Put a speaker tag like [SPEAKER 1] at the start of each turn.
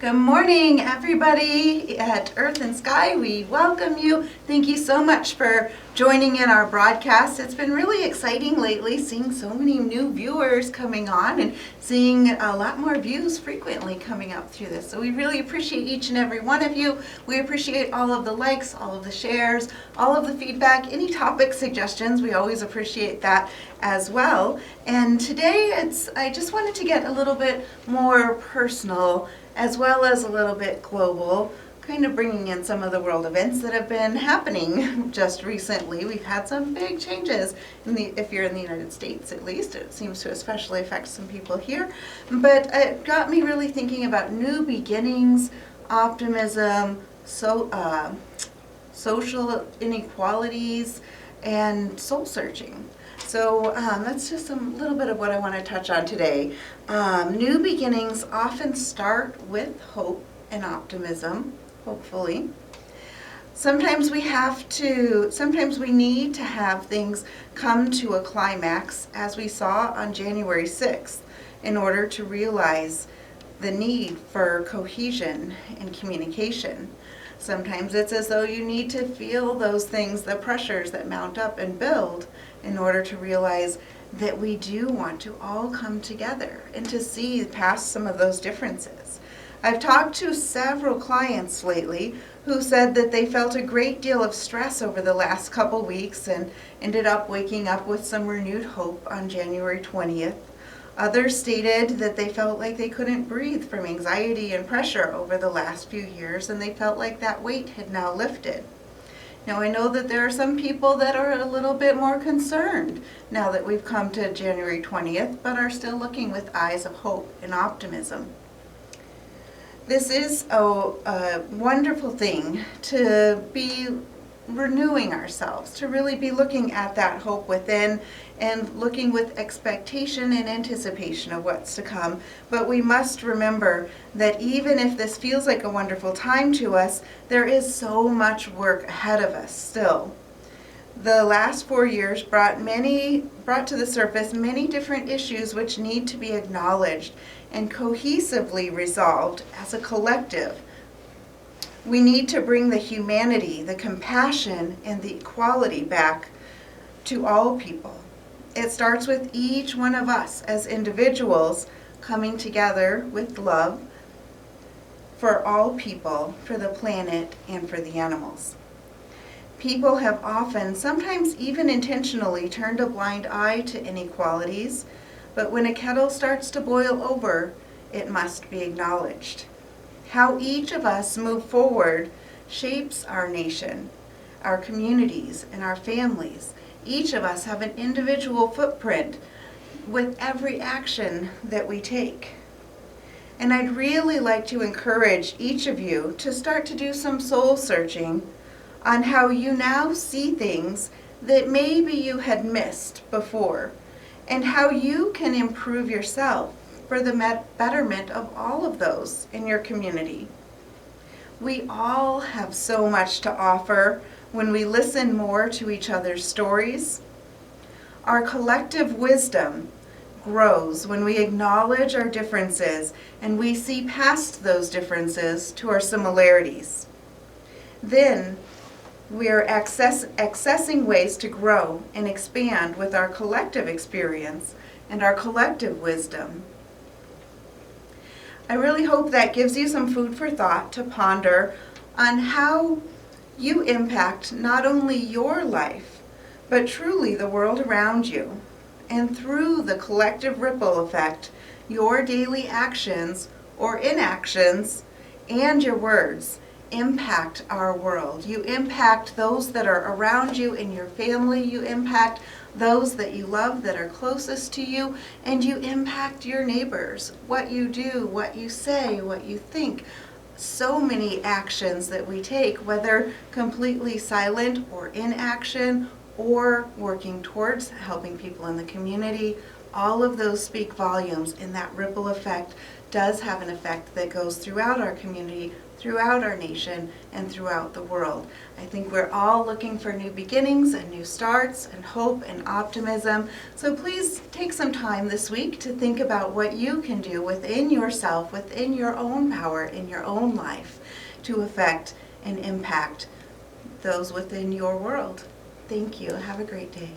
[SPEAKER 1] Good morning, everybody at Earth and Sky. We welcome you. Thank you so much for joining in our broadcast. It's been really exciting lately, seeing so many new viewers coming on and seeing a lot more views frequently coming up through this. So we really appreciate each and every one of you. We appreciate all of the likes, all of the shares, all of the feedback, any topic suggestions. We always appreciate that as well. And today I just wanted to get a little bit more personal as well as a little bit global, kind of bringing in some of the world events that have been happening just recently. We've had some big changes, if you're in the United States at least. It seems to especially affect some people here. But it got me really thinking about new beginnings, optimism, social inequalities, and soul searching. So that's just a little bit of what I want to touch on today. New beginnings often start with hope and optimism, hopefully. Sometimes we need to have things come to a climax, as we saw on January 6th, in order to realize the need for cohesion and communication. Sometimes it's as though you need to feel those things, the pressures that mount up and build, in order to realize that we do want to all come together and to see past some of those differences. I've talked to several clients lately who said that they felt a great deal of stress over the last couple weeks and ended up waking up with some renewed hope on January 20th. Others stated that they felt like they couldn't breathe from anxiety and pressure over the last few years, and they felt like that weight had now lifted. Now, I know that there are some people that are a little bit more concerned now that we've come to January 20th, but are still looking with eyes of hope and optimism. This is a wonderful thing to be renewing ourselves, to really be looking at that hope within and looking with expectation and anticipation of what's to come. But we must remember that even if this feels like a wonderful time to us, there is so much work ahead of us still. The last 4 years brought to the surface many different issues which need to be acknowledged and cohesively resolved as a collective. We need to bring the humanity, the compassion, and the equality back to all people. It starts with each one of us as individuals coming together with love for all people, for the planet, and for the animals. People have often, sometimes even intentionally, turned a blind eye to inequalities, but when a kettle starts to boil over, it must be acknowledged. How each of us move forward shapes our nation, our communities, and our families. Each of us have an individual footprint with every action that we take. And I'd really like to encourage each of you to start to do some soul searching on how you now see things that maybe you had missed before, and how you can improve yourself for the betterment of all of those in your community. We all have so much to offer when we listen more to each other's stories. Our collective wisdom grows when we acknowledge our differences and we see past those differences to our similarities. Then we are accessing ways to grow and expand with our collective experience and our collective wisdom. I really hope that gives you some food for thought to ponder on how you impact not only your life, but truly the world around you. And through the collective ripple effect, your daily actions or inactions and your words impact our world. You impact those that are around you in your family. You impact those that you love that are closest to you, and you impact your neighbors. What you do, what you say, what you think. So many actions that we take, whether completely silent or in action or working towards helping people in the community, all of those speak volumes, and that ripple effect does have an effect that goes throughout our community, throughout our nation, and throughout the world. I think we're all looking for new beginnings and new starts and hope and optimism. So please take some time this week to think about what you can do within yourself, within your own power, in your own life, to affect and impact those within your world. Thank you. Have a great day.